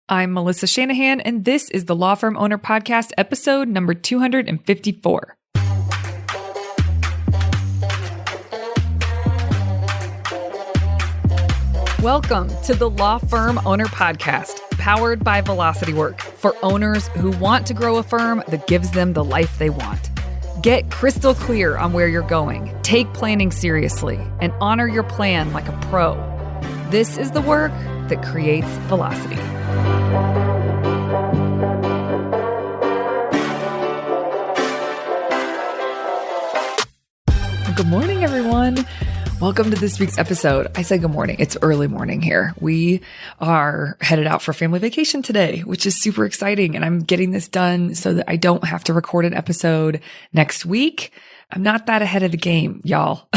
I'm Melissa Shanahan, and this is the Law Firm Owner Podcast, episode number 254. Welcome to the Law Firm Owner Podcast, powered by Velocity Work, for owners who want to grow a firm that gives them the life they want. Get crystal clear on where you're going, take planning seriously, and honor your plan like a pro. This is the work that creates velocity. Good morning, everyone. Welcome to this week's episode. I say good morning. It's early morning here. We are headed out for family vacation today, which is super exciting. And I'm getting this done so that I don't have to record an episode next week. I'm not that ahead of the game, y'all.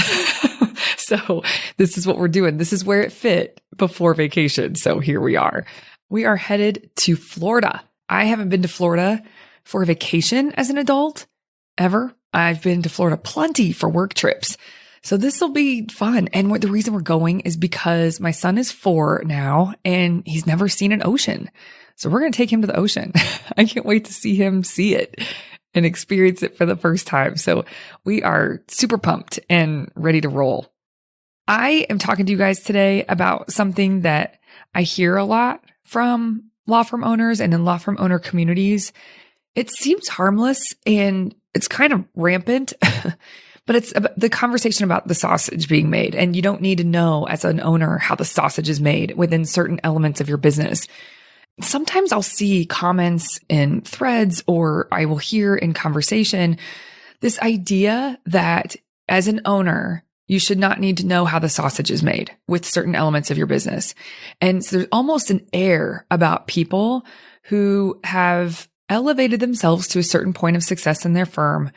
So this is what we're doing. This is where it fit before vacation. So here we are. We are headed to Florida. I haven't been to Florida for a vacation as an adult ever. I've been to Florida plenty for work trips. So this will be fun. And the reason we're going is because my son is 4 now and he's never seen an ocean. So we're going to take him to the ocean. I can't wait to see him see it and experience it for the first time. So we are super pumped and ready to roll. I am talking to you guys today about something that I hear a lot from law firm owners and in law firm owner communities. It seems harmless and it's kind of rampant, but it's the conversation about the sausage being made. And you don't need to know as an owner how the sausage is made within certain elements of your business. Sometimes I'll see comments in threads or I will hear in conversation this idea that as an owner, you should not need to know how the sausage is made with certain elements of your business. And so there's almost an air about people who have elevated themselves to a certain point of success in their firm.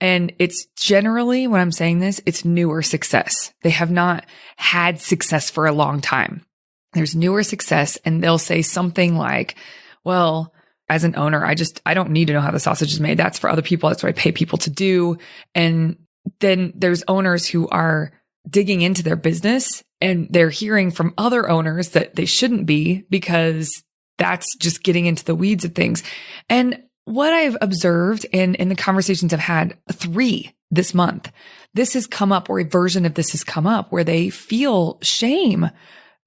And it's generally, when I'm saying this, it's newer success. They have not had success for a long time. There's newer success, and they'll say something like, well, as an owner, I don't need to know how the sausage is made. That's for other people. That's what I pay people to do. And then there's owners who are digging into their business and they're hearing from other owners that they shouldn't be because that's just getting into the weeds of things. And what I've observed in the conversations I've had, 3 this month, this has come up, or a version of this has come up where they feel shame.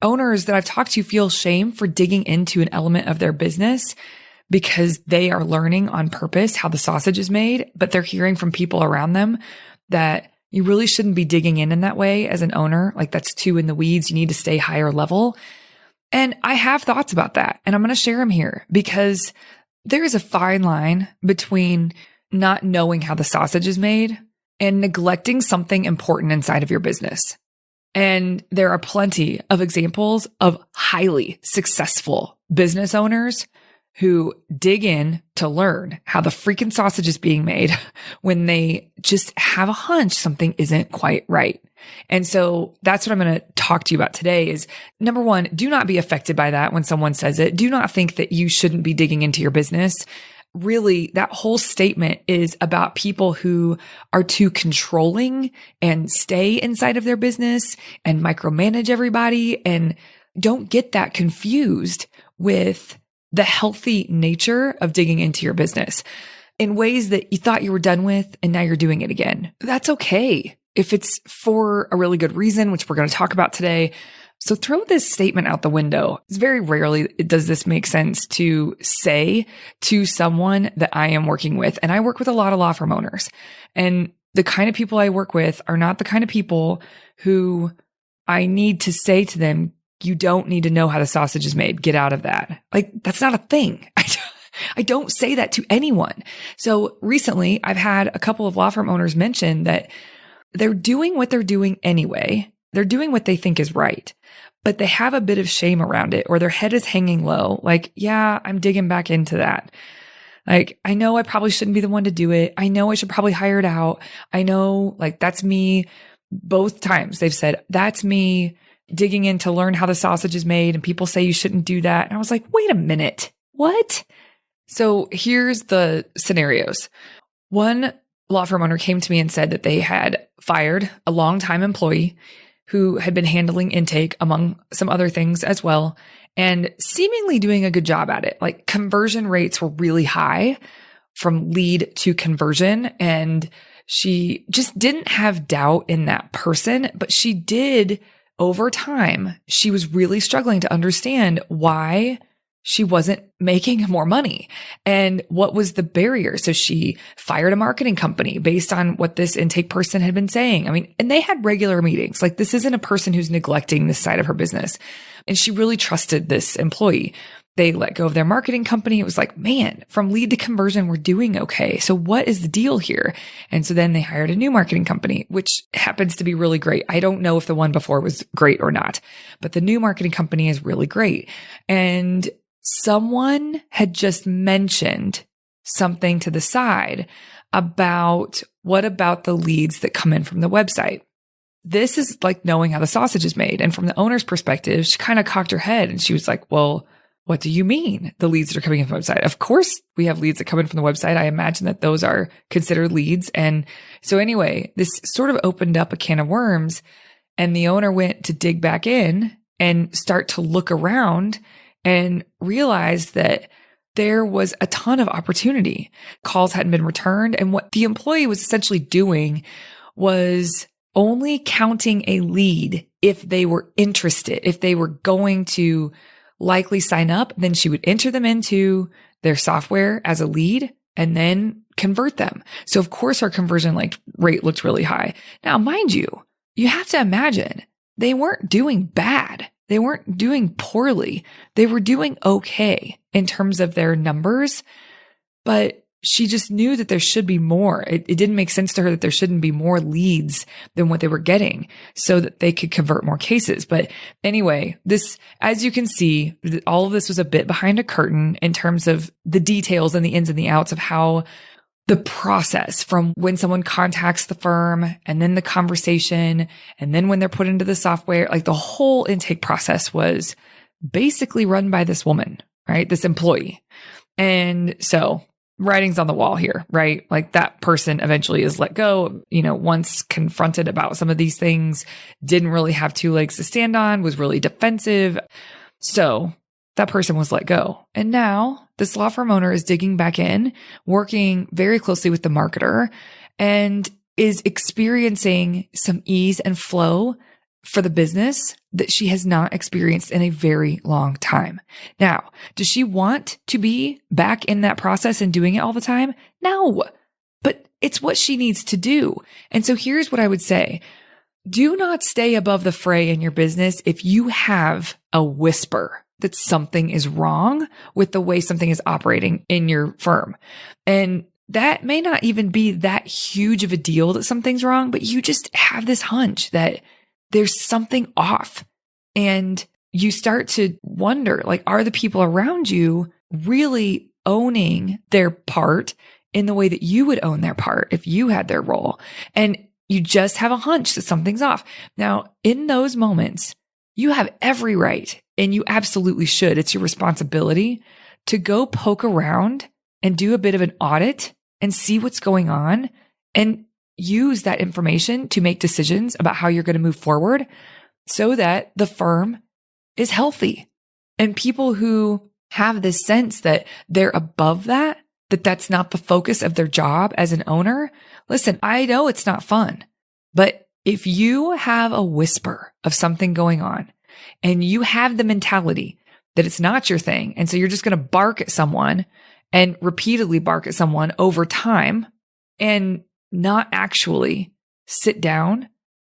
Owners that I've talked to feel shame for digging into an element of their business because they are learning on purpose how the sausage is made, but they're hearing from people around them that you really shouldn't be digging in that way as an owner. Like, that's too in the weeds. You need to stay higher level. And I have thoughts about that, and I'm going to share them here because there is a fine line between not knowing how the sausage is made and neglecting something important inside of your business. And there are plenty of examples of highly successful business owners who dig in to learn how the freaking sausage is being made when they just have a hunch something isn't quite right. And so that's what I'm going to talk to you about today is, number one, do not be affected by that when someone says it. Do not think that you shouldn't be digging into your business. Really, that whole statement is about people who are too controlling and stay inside of their business and micromanage everybody, and don't get that confused with the healthy nature of digging into your business in ways that you thought you were done with and now you're doing it again. That's okay if it's for a really good reason, which we're going to talk about today. So throw this statement out the window. It's very rarely does this make sense to say to someone that I am working with. And I work with a lot of law firm owners. And the kind of people I work with are not the kind of people who I need to say to them, you don't need to know how the sausage is made. Get out of that. Like, that's not a thing. I don't say that to anyone. So recently I've had a couple of law firm owners mention that they're doing what they're doing anyway. They're doing what they think is right, but they have a bit of shame around it, or their head is hanging low. Like, yeah, I'm digging back into that. Like, I know I probably shouldn't be the one to do it. I know I should probably hire it out. I know, like, that's me. Both times they've said, that's me digging in to learn how the sausage is made. And people say you shouldn't do that. And I was like, wait a minute. What? So here's the scenarios. One law firm owner came to me and said that they had fired a longtime employee who had been handling intake among some other things as well. and seemingly doing a good job at it. Like conversion rates were really high from lead to conversion. And she just didn't have doubt in that person, but she did over time. She was really struggling to understand why she wasn't making more money and what was the barrier. So she fired a marketing company based on what this intake person had been saying. I mean, and they had regular meetings. Like this isn't a person who's neglecting this side of her business. And she really trusted this employee. They let go of their marketing company. It was like, man, from lead to conversion, we're doing okay. So what is the deal here? And so then they hired a new marketing company, which happens to be really great. I don't know if the one before was great or not, but the new marketing company is really great. And someone had just mentioned something to the side about what about the leads that come in from the website? This is like knowing how the sausage is made. And from the owner's perspective, she kind of cocked her head and she was like, well, what do you mean the leads that are coming in from the website? Of course, we have leads that come in from the website. I imagine that those are considered leads. And so anyway, this sort of opened up a can of worms and the owner went to dig back in and start to look around and realized that there was a ton of opportunity. Calls hadn't been returned. And what the employee was essentially doing was only counting a lead if they were interested, if they were going to likely sign up, then she would enter them into their software as a lead and then convert them. So of course our conversion rate looked really high. Now, mind you, you have to imagine they weren't doing bad. They weren't doing poorly. They were doing okay in terms of their numbers, but she just knew that there should be more. It didn't make sense to her that there shouldn't be more leads than what they were getting so that they could convert more cases. But anyway, this, as you can see, all of this was a bit behind a curtain in terms of the details and the ins and the outs of how the process from when someone contacts the firm and then the conversation and then when they're put into the software, like the whole intake process was basically run by this woman, right? This employee. And so writing's on the wall here, right? Like that person eventually is let go, once confronted about some of these things, didn't really have two legs to stand on, was really defensive. So that person was let go. And now this law firm owner is digging back in, working very closely with the marketer and is experiencing some ease and flow for the business that she has not experienced in a very long time. Now, does she want to be back in that process and doing it all the time? No, but it's what she needs to do. And so here's what I would say. Do not stay above the fray in your business if you have a whisper that something is wrong with the way something is operating in your firm. And that may not even be that huge of a deal that something's wrong, but you just have this hunch that there's something off. And you start to wonder, are the people around you really owning their part in the way that you would own their part if you had their role? And you just have a hunch that something's off. Now, in those moments, you have every right, and you absolutely should. It's your responsibility to go poke around and do a bit of an audit and see what's going on and use that information to make decisions about how you're going to move forward so that the firm is healthy. And people who have this sense that they're above that that's not the focus of their job as an owner. Listen, I know it's not fun, but if you have a whisper of something going on and you have the mentality that it's not your thing, and so you're just going to bark at someone and repeatedly bark at someone over time and not actually sit down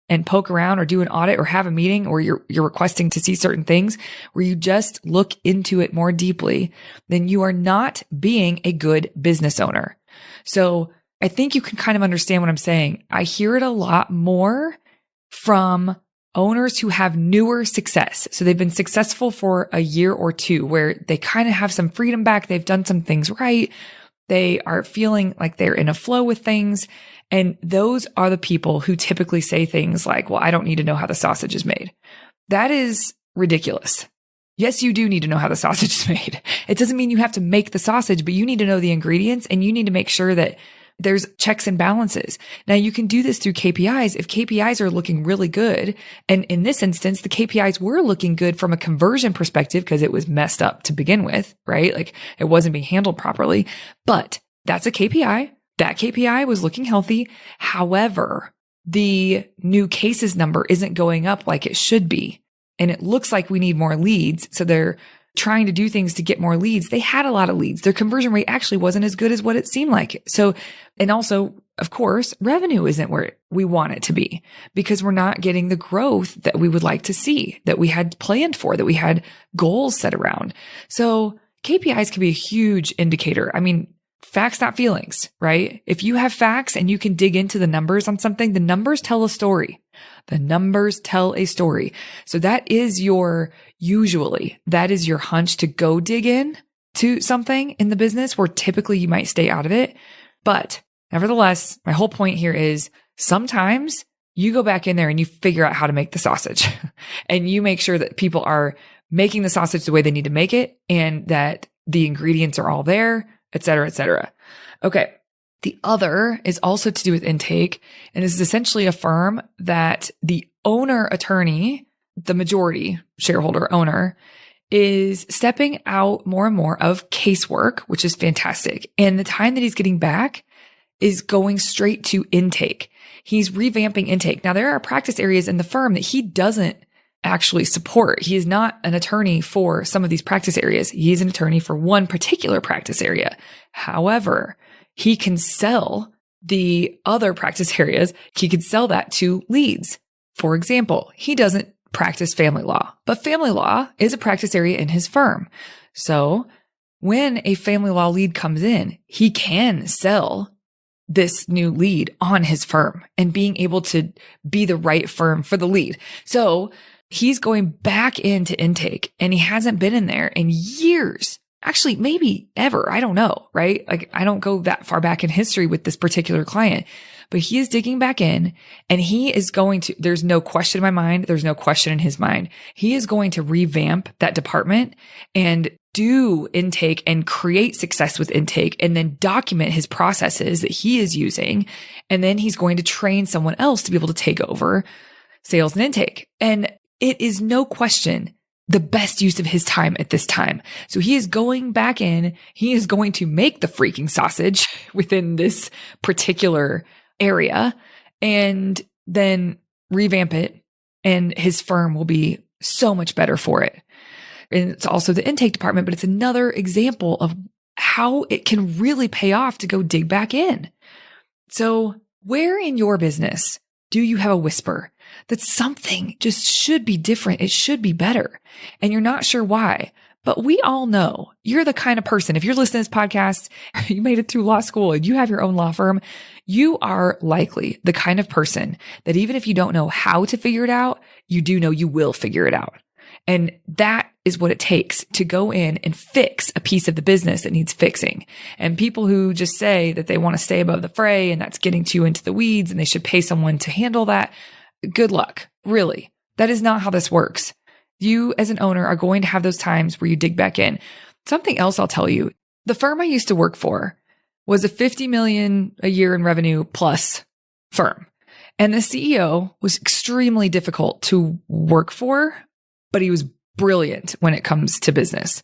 and poke around or do an audit or have a meeting or you're requesting to see certain things where you just look into it more deeply, then you are not being a good business owner. So I think you can kind of understand what I'm saying. I hear it a lot more from owners who have newer success. So they've been successful for a year or two where they kind of have some freedom back. They've done some things right. They are feeling like they're in a flow with things. And those are the people who typically say things like, well, I don't need to know how the sausage is made. That is ridiculous. Yes, you do need to know how the sausage is made. It doesn't mean you have to make the sausage, but you need to know the ingredients and you need to make sure that there's checks and balances. Now you can do this through KPIs. If KPIs are looking really good, and in this instance, the KPIs were looking good from a conversion perspective because it was messed up to begin with, right? Like it wasn't being handled properly, but that's a KPI. That KPI was looking healthy. However, the new cases number isn't going up like it should be. And it looks like we need more leads. So they're trying to do things to get more leads. They had a lot of leads. Their conversion rate actually wasn't as good as what it seemed like. So, and also, of course, revenue isn't where we want it to be because we're not getting the growth that we would like to see, that we had planned for, that we had goals set around. So KPIs can be a huge indicator. I mean, facts, not feelings, right? If you have facts and you can dig into the numbers on something, the numbers tell a story. The numbers tell a story. So that is your hunch to go dig in to something in the business where typically you might stay out of it. But nevertheless, my whole point here is sometimes you go back in there and you figure out how to make the sausage and you make sure that people are making the sausage the way they need to make it and that the ingredients are all there, et cetera, et cetera. Okay. The other is also to do with intake. And this is essentially a firm that the owner attorney, the majority shareholder owner, is stepping out more and more of casework, which is fantastic. And the time that he's getting back is going straight to intake. He's revamping intake. Now, there are practice areas in the firm that he doesn't actually support. He is not an attorney for some of these practice areas. He is an attorney for one particular practice area. However, he can sell the other practice areas. He could sell that to leads. For example, he doesn't practice family law, but family law is a practice area in his firm. So when a family law lead comes in, he can sell this new lead on his firm and being able to be the right firm for the lead. So he's going back into intake and he hasn't been in there in years. Actually, maybe ever. I don't know, right? Like I don't go that far back in history with this particular client, but he is digging back in and he is going to, there's no question in my mind. There's no question in his mind. He is going to revamp that department and do intake and create success with intake and then document his processes that he is using. And then he's going to train someone else to be able to take over sales and intake. And it is no question the best use of his time at this time. So he is going back in. He is going to make the freaking sausage within this particular area and then revamp it. And his firm will be so much better for it. And it's also the intake department, but it's another example of how it can really pay off to go dig back in. So where in your business do you have a whisper that something just should be different? It should be better. And you're not sure why, but we all know you're the kind of person, if you're listening to this podcast, you made it through law school and you have your own law firm, you are likely the kind of person that even if you don't know how to figure it out, you do know you will figure it out. And that is what it takes to go in and fix a piece of the business that needs fixing. And people who just say that they want to stay above the fray and that's getting too into the weeds and they should pay someone to handle that, good luck. Really. That is not how this works. You as an owner are going to have those times where you dig back in. Something else I'll tell you, the firm I used to work for was a 50 million a year in revenue plus firm. And the CEO was extremely difficult to work for, but he was brilliant when it comes to business.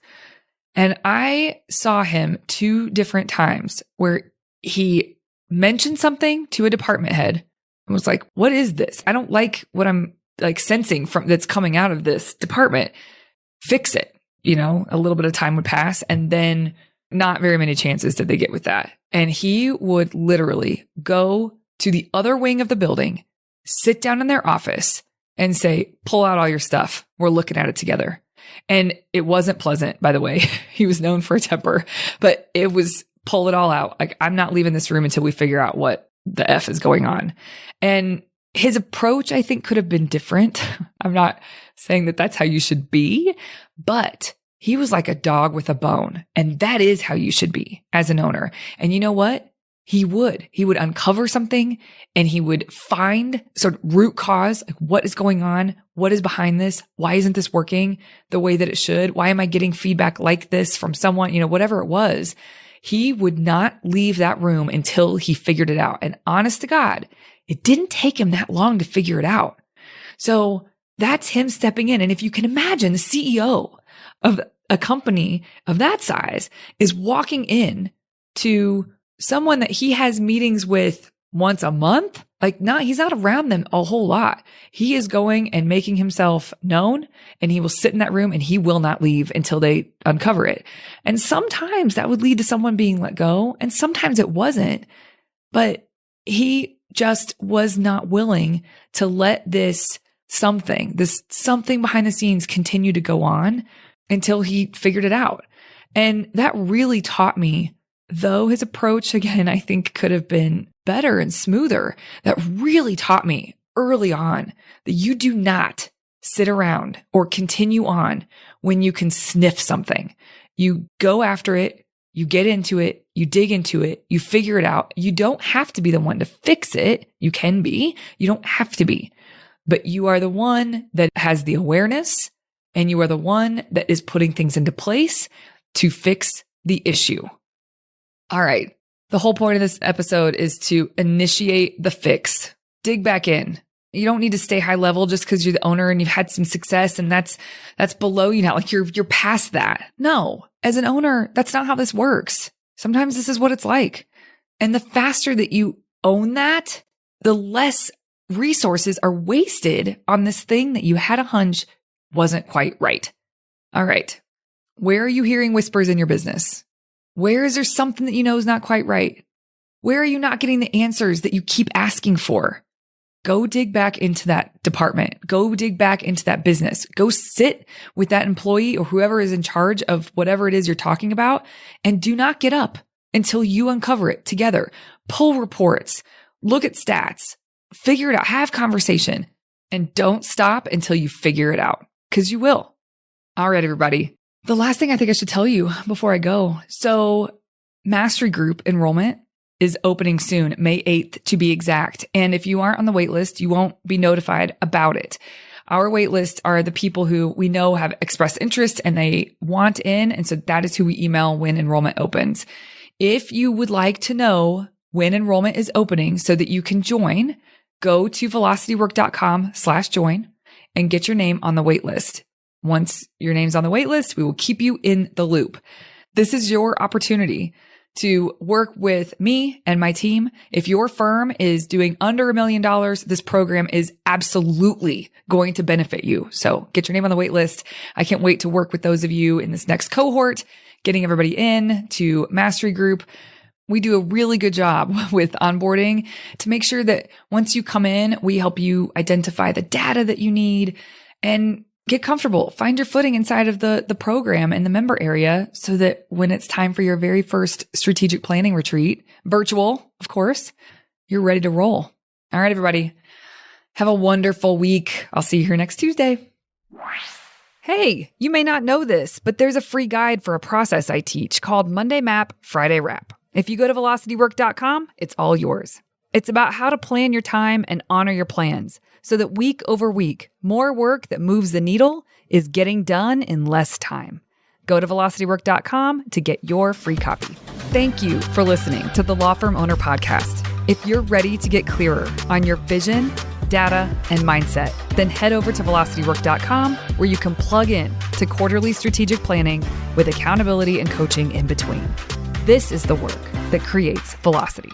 And I saw him 2 different times where he mentioned something to a department head and was like, what is this? I don't like what I'm like sensing from that's coming out of this department. Fix it. You know, a little bit of time would pass and then not very many chances did they get with that. And he would literally go to the other wing of the building, sit down in their office and say, pull out all your stuff. We're looking at it together. And it wasn't pleasant, by the way. He was known for a temper, but it was pull it all out. Like, I'm not leaving this room until we figure out what the F is going on. And his approach, I think, could have been different. I'm not saying that that's how you should be, but he was like a dog with a bone. And that is how you should be as an owner. And you know what? He would uncover something and he would find sort of root cause, like what is going on? What is behind this? Why isn't this working the way that it should? Why am I getting feedback like this from someone? You know, whatever it was, He would not leave that room until he figured it out. And honest to God, it didn't take him that long to figure it out. So that's him stepping in. And if you can imagine, the CEO of a company of that size is walking in to someone that he has meetings with once a month. Like, he's not around them a whole lot. He is going and making himself known, and he will sit in that room and he will not leave until they uncover it. And sometimes that would lead to someone being let go, and sometimes it wasn't. But he just was not willing to let this something behind the scenes continue to go on until he figured it out. And that really taught me, though his approach, again, I think could have been better and smoother, that really taught me early on that you do not sit around or continue on when you can sniff something. You go after it, you get into it, you dig into it, you figure it out. You don't have to be the one to fix it. You can be, you don't have to be, but you are the one that has the awareness, and you are the one that is putting things into place to fix the issue. All right. The whole point of this episode is to initiate the fix. Dig back in. You don't need to stay high level just because you're the owner and you've had some success and that's below you now. Like you're past that. No, as an owner, that's not how this works. Sometimes this is what it's like. And the faster that you own that, the less resources are wasted on this thing that you had a hunch wasn't quite right. All right. Where are you hearing whispers in your business? Where is there something that you know is not quite right? Where are you not getting the answers that you keep asking for? Go dig back into that department. Go dig back into that business. Go sit with that employee or whoever is in charge of whatever it is you're talking about, and do not get up until you uncover it together. Pull reports, look at stats, figure it out, have conversation, and don't stop until you figure it out, because you will. All right, everybody. The last thing I think I should tell you before I go. So Mastery Group enrollment is opening soon, May 8th to be exact. And if you aren't on the wait list, you won't be notified about it. Our wait list are the people who we know have expressed interest and they want in. And so that is who we email when enrollment opens. If you would like to know when enrollment is opening so that you can join, go to velocitywork.com/join and get your name on the wait list. Once your name's on the wait list, we will keep you in the loop. This is your opportunity to work with me and my team. If your firm is doing under $1 million, this program is absolutely going to benefit you. So get your name on the wait list. I can't wait to work with those of you in this next cohort, getting everybody in to Mastery Group. We do a really good job with onboarding to make sure that once you come in, we help you identify the data that you need and get comfortable, find your footing inside of the program and the member area so that when it's time for your very first strategic planning retreat, virtual, of course, you're ready to roll. All right, everybody. Have a wonderful week. I'll see you here next Tuesday. Hey, you may not know this, but there's a free guide for a process I teach called Monday Map, Friday Wrap. If you go to velocitywork.com, it's all yours. It's about how to plan your time and honor your plans so that week over week, more work that moves the needle is getting done in less time. Go to velocitywork.com to get your free copy. Thank you for listening to the Law Firm Owner Podcast. If you're ready to get clearer on your vision, data, and mindset, then head over to velocitywork.com where you can plug in to quarterly strategic planning with accountability and coaching in between. This is the work that creates velocity.